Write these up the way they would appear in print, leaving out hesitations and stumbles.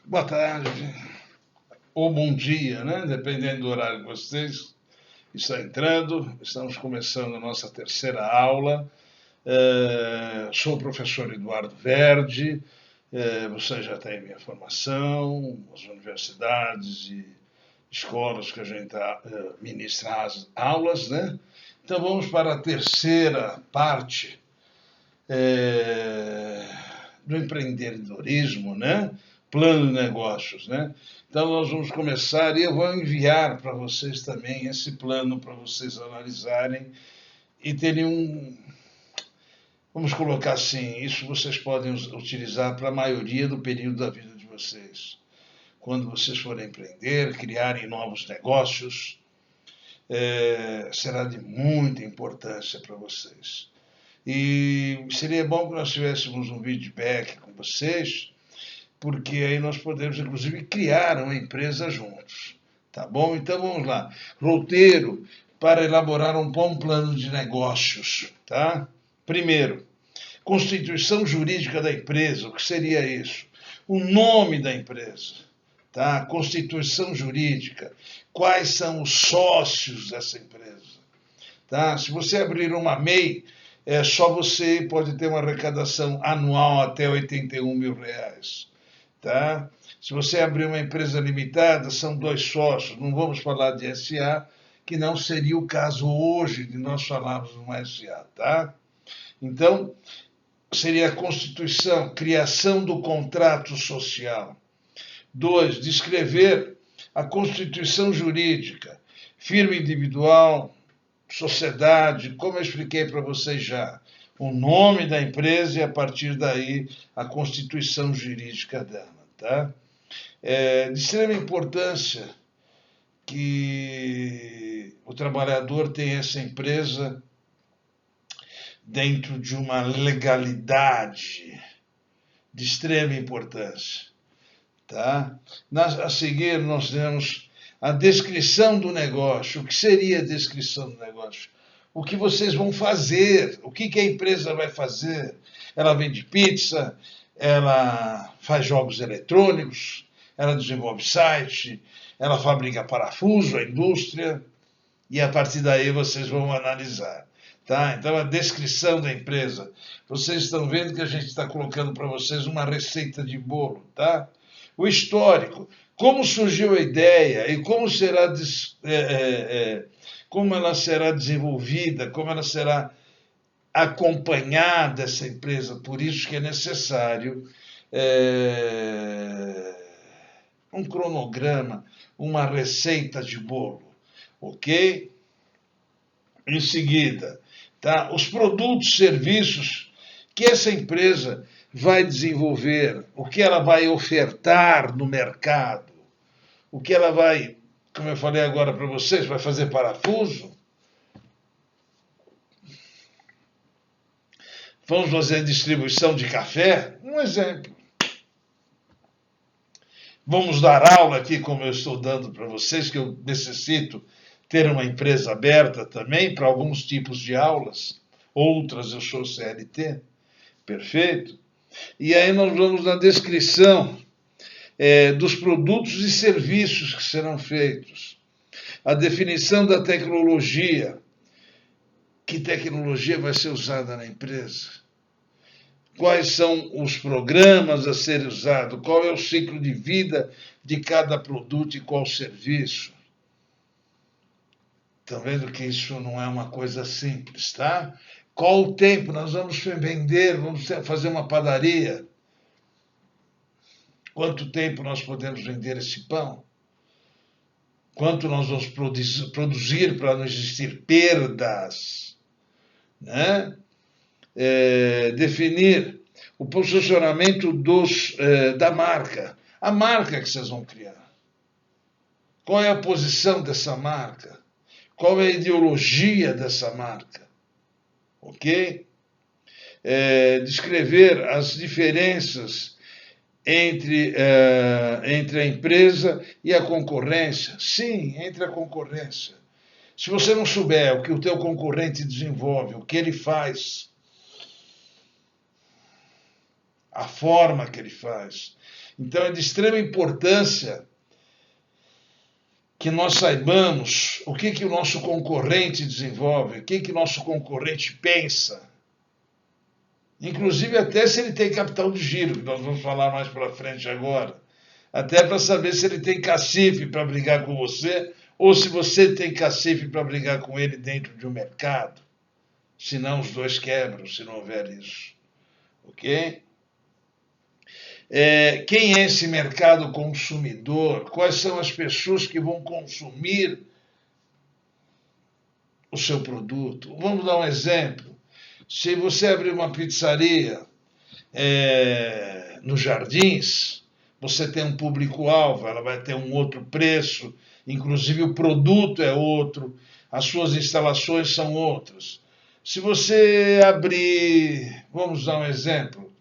Boa tarde, ou bom dia, né? Dependendo do horário que vocês estão entrando. Estamos começando a nossa terceira aula. Sou o professor Eduardo Verdi. Você já tem minha formação, as universidades e escolas que a gente ministra as aulas, né? Então vamos para a terceira parte é, do empreendedorismo, né? Plano de negócios, né? Então nós vamos começar e eu vou enviar para vocês também esse plano para vocês analisarem e terem vamos colocar assim, isso vocês podem utilizar para a maioria do período da vida de vocês. Quando vocês forem empreender, criarem novos negócios, será de muita importância para vocês. E seria bom que nós tivéssemos um feedback com vocês, porque aí nós podemos, inclusive, criar uma empresa juntos. Tá bom? Então vamos lá. Roteiro para elaborar um bom plano de negócios. Tá? Primeiro, constituição jurídica da empresa. O que seria isso? O nome da empresa. Tá? Constituição jurídica. Quais são os sócios dessa empresa? Tá? Se você abrir uma MEI, só você pode ter uma arrecadação anual até R$ 81 mil. Tá? Se você abrir uma empresa limitada, são 2 sócios. Não vamos falar de SA, que não seria o caso hoje de nós falarmos de uma SA. Tá? Então, seria a constituição, criação do contrato social. 2, descrever a constituição jurídica, firma individual, sociedade, como eu expliquei para vocês já, o nome da empresa e a partir daí a constituição jurídica dela. Tá? De extrema importância que o trabalhador tenha essa empresa dentro de uma legalidade de extrema importância. Tá? A seguir, nós temos a descrição do negócio. O que seria a descrição do negócio? O que vocês vão fazer? O que a empresa vai fazer? Ela vende pizza, ela faz jogos eletrônicos, ela desenvolve site, ela fabrica parafuso, a indústria, e a partir daí vocês vão analisar. Tá? Então, a descrição da empresa. Vocês estão vendo que a gente está colocando para vocês uma receita de bolo. Tá? O histórico. Como surgiu a ideia e como como ela será desenvolvida, como ela será acompanhada essa empresa. Por isso que é necessário um cronograma, uma receita de bolo, ok? Em seguida, tá? Os produtos, serviços que essa empresa vai desenvolver, o que ela vai ofertar no mercado, o que ela vai, como eu falei agora para vocês, vai fazer parafuso. Vamos fazer distribuição de café, um exemplo. Vamos dar aula aqui, como eu estou dando para vocês, que eu necessito ter uma empresa aberta também para alguns tipos de aulas. Outras eu sou CLT. Perfeito? E aí nós vamos na descrição dos produtos e serviços que serão feitos. A definição da tecnologia. Que tecnologia vai ser usada na empresa? Quais são os programas a serem usados? Qual é o ciclo de vida de cada produto e qual serviço? Estão vendo que isso não é uma coisa simples, tá? Qual o tempo? Nós vamos vender, vamos fazer uma padaria. Quanto tempo nós podemos vender esse pão? Quanto nós vamos produzir para não existir perdas? Né? Definir o posicionamento da marca. A marca que vocês vão criar. Qual é a posição dessa marca? Qual é a ideologia dessa marca? Ok? Descrever as diferenças entre a empresa e a concorrência. Sim, entre a concorrência. Se você não souber o que o teu concorrente desenvolve, o que ele faz, a forma que ele faz. Então é de extrema importância que nós saibamos o que o nosso concorrente desenvolve, o que o nosso concorrente pensa. Inclusive até se ele tem capital de giro, que nós vamos falar mais para frente agora. Até para saber se ele tem cacife para brigar com você, ou se você tem cacife para brigar com ele dentro de um mercado. Senão os dois quebram, se não houver isso. Ok? Quem é esse mercado consumidor? Quais são as pessoas que vão consumir o seu produto? Vamos dar um exemplo. Se você abrir uma pizzaria nos Jardins, você tem um público-alvo, ela vai ter um outro preço, inclusive o produto é outro, as suas instalações são outras. Se você abrir, vamos dar um exemplo,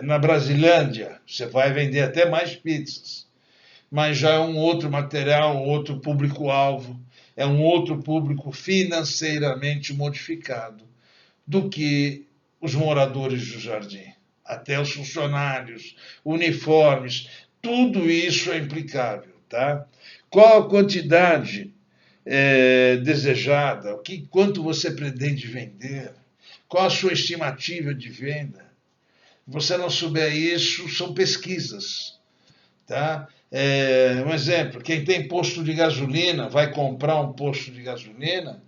na Brasilândia, você vai vender até mais pizzas, mas já é um outro material, um outro público-alvo, é um outro público financeiramente modificado do que os moradores do jardim. Até os funcionários, uniformes, tudo isso é implicável, tá? Qual a quantidade desejada? Quanto você pretende vender? Qual a sua estimativa de venda? Se você não souber isso, são pesquisas, tá? Um exemplo, quem tem posto de gasolina, vai comprar um posto de gasolina,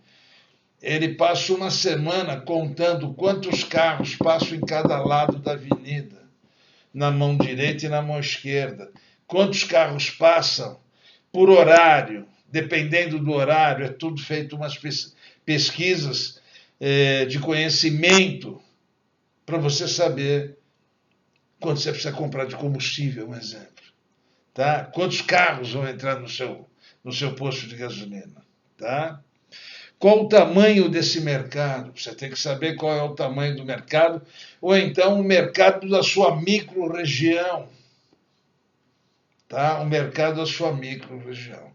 ele passa uma semana contando quantos carros passam em cada lado da avenida, na mão direita e na mão esquerda. Quantos carros passam por horário, dependendo do horário, é tudo feito umas pesquisas de conhecimento para você saber quanto você precisa comprar de combustível, um exemplo. Tá? Quantos carros vão entrar no seu posto de gasolina? Tá? Qual o tamanho desse mercado? Você tem que saber qual é o tamanho do mercado, ou então o mercado da sua micro-região. Tá? O mercado da sua micro-região.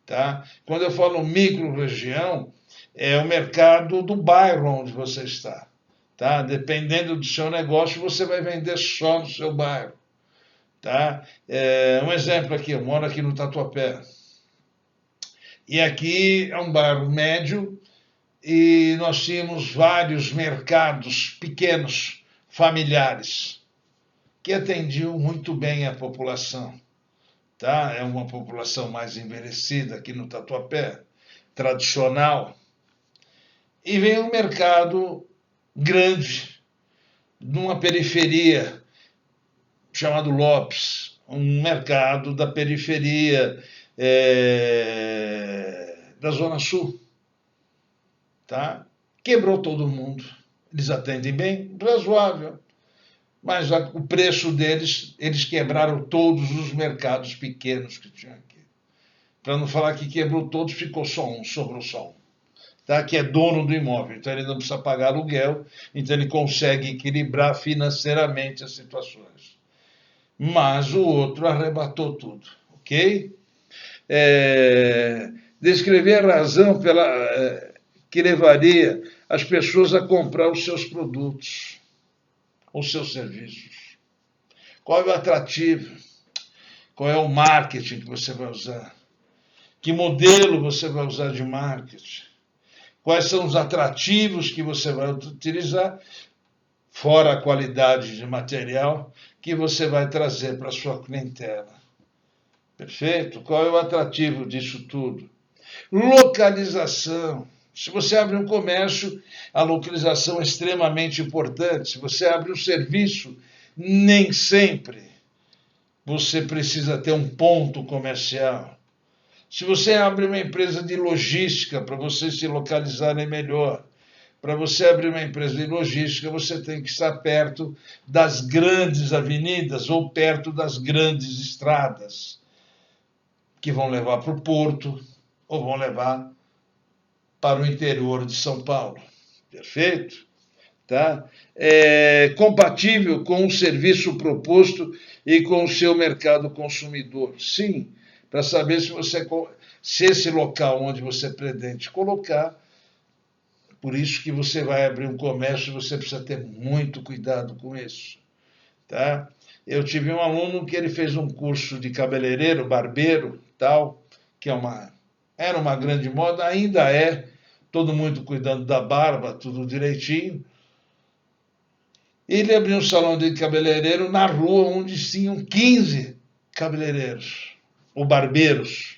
Tá? Quando eu falo micro-região, é o mercado do bairro onde você está. Tá? Dependendo do seu negócio, você vai vender só no seu bairro. Tá? Um exemplo aqui, eu moro aqui no Tatuapé. E aqui é um bairro médio e nós tínhamos vários mercados pequenos, familiares, que atendiam muito bem a população. Tá? É uma população mais envelhecida aqui no Tatuapé, tradicional. E vem um mercado grande, numa periferia, chamado Lopes, um mercado da periferia da Zona Sul. Tá? Quebrou todo mundo. Eles atendem bem, razoável. Mas o preço deles, eles quebraram todos os mercados pequenos que tinham aqui. Para não falar que quebrou todos, ficou só um, sobrou só um. Tá? Que é dono do imóvel, então ele não precisa pagar aluguel, então ele consegue equilibrar financeiramente as situações. Mas o outro arrebatou tudo, ok? Descrever a razão que levaria as pessoas a comprar os seus produtos, os seus serviços. Qual é o atrativo? Qual é o marketing que você vai usar? Que modelo você vai usar de marketing? Quais são os atrativos que você vai utilizar, fora a qualidade de material, que você vai trazer para a sua clientela? Perfeito? Qual é o atrativo disso tudo? Localização. Se você abre um comércio, a localização é extremamente importante. Se você abre um serviço, nem sempre você precisa ter um ponto comercial. Se você abre uma empresa de logística, para você se localizarem melhor, para você abrir uma empresa de logística, você tem que estar perto das grandes avenidas ou perto das grandes estradas, que vão levar para o porto ou vão levar para o interior de São Paulo. Perfeito? Tá? Compatível com o serviço proposto e com o seu mercado consumidor. Sim, para saber se esse local onde você pretende colocar Por isso que você vai abrir um comércio, você precisa ter muito cuidado com isso. Tá? Eu tive um aluno que ele fez um curso de cabeleireiro, barbeiro, tal, que era uma grande moda, ainda é, todo mundo cuidando da barba, tudo direitinho. Ele abriu um salão de cabeleireiro na rua onde tinham 15 cabeleireiros, ou barbeiros,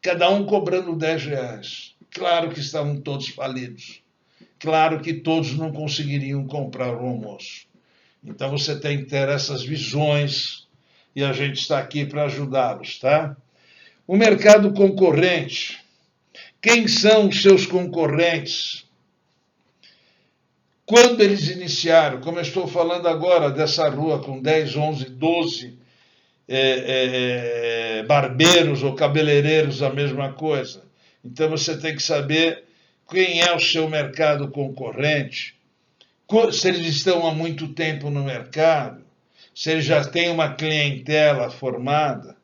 cada um cobrando R$10. Claro que estavam todos falidos. Claro que todos não conseguiriam comprar o almoço. Então você tem que ter essas visões e a gente está aqui para ajudá-los, tá? O mercado concorrente. Quem são os seus concorrentes? Quando eles iniciaram, como eu estou falando agora dessa rua com 10, 11, 12 barbeiros ou cabeleireiros, a mesma coisa. Então você tem que saber quem é o seu mercado concorrente, se eles estão há muito tempo no mercado, se eles já têm uma clientela formada,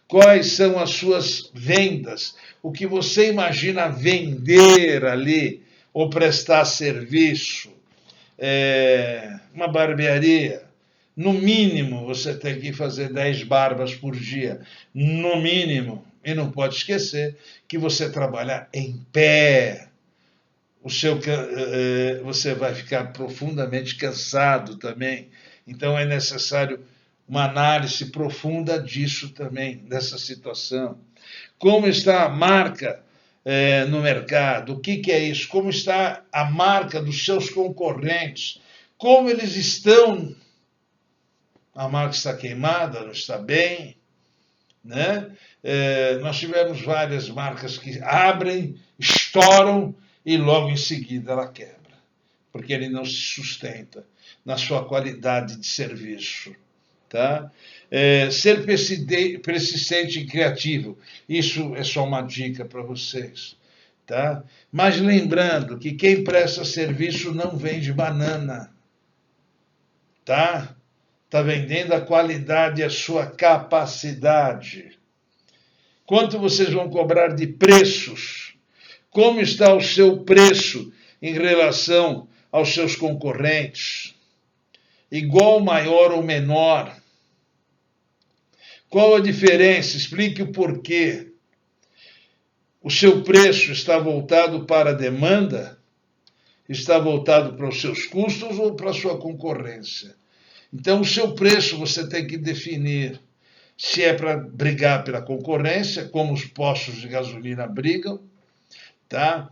quais são as suas vendas, o que você imagina vender ali ou prestar serviço. Uma barbearia, no mínimo você tem que fazer 10 barbas por dia, no mínimo, e não pode esquecer que você trabalha em pé. Você vai ficar profundamente cansado também. Então é necessário uma análise profunda disso também, dessa situação. Como está a marca no mercado? O que é isso? Como está a marca dos seus concorrentes? Como eles estão? A marca está queimada, não está bem? Né? Nós tivemos várias marcas que abrem, estouram, e logo em seguida ela quebra, porque ele não se sustenta na sua qualidade de serviço. Tá? Ser persistente e criativo, isso é só uma dica para vocês. Tá? Mas lembrando que quem presta serviço não vende banana. Tá? Está vendendo a qualidade e a sua capacidade. Quanto vocês vão cobrar de preços? Como está o seu preço em relação aos seus concorrentes? Igual, maior ou menor? Qual a diferença? Explique o porquê. O seu preço está voltado para a demanda? Está voltado para os seus custos ou para a sua concorrência? Então, o seu preço você tem que definir. Se é para brigar pela concorrência, como os postos de gasolina brigam, tá?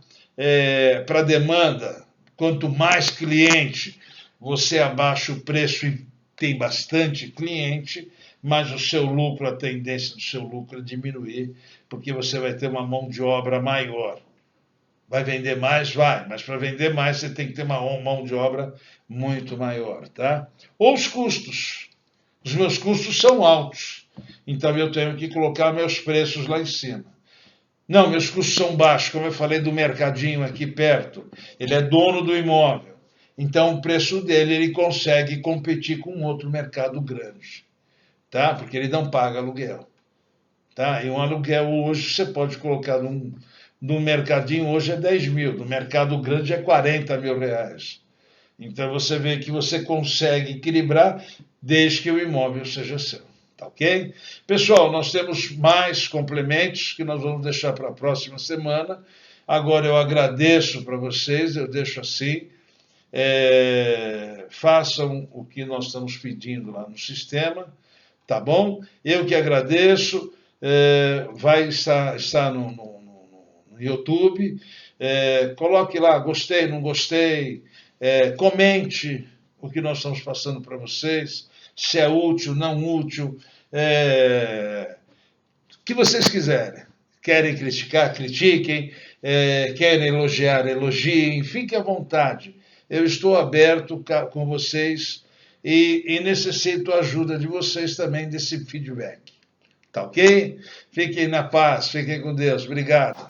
Para demanda, quanto mais cliente, você abaixa o preço e tem bastante cliente, mas o seu lucro, a tendência do seu lucro é diminuir, porque você vai ter uma mão de obra maior. Vai vender mais? Vai, mas para vender mais você tem que ter uma mão de obra muito maior, tá? Ou os custos. Os meus custos são altos, então eu tenho que colocar meus preços lá em cima. Não, meus custos são baixos, como eu falei do mercadinho aqui perto. Ele é dono do imóvel. Então, o preço dele, ele consegue competir com outro mercado grande. Tá? Porque ele não paga aluguel. Tá? E um aluguel hoje, você pode colocar no mercadinho, hoje é 10 mil. No mercado grande é 40 mil reais. Então, você vê que você consegue equilibrar desde que o imóvel seja seu. Tá ok? Pessoal, nós temos mais complementos que nós vamos deixar para a próxima semana. Agora eu agradeço para vocês, eu deixo assim. Façam o que nós estamos pedindo lá no sistema, tá bom? Eu que agradeço. Vai estar no YouTube. Coloque lá, gostei, não gostei. Comente o que nós estamos passando para vocês. Se é útil, não útil, o que vocês quiserem. Querem criticar, critiquem, querem elogiar, elogiem, fiquem à vontade. Eu estou aberto com vocês e necessito a ajuda de vocês também desse feedback. Tá ok? Fiquem na paz, fiquem com Deus. Obrigado.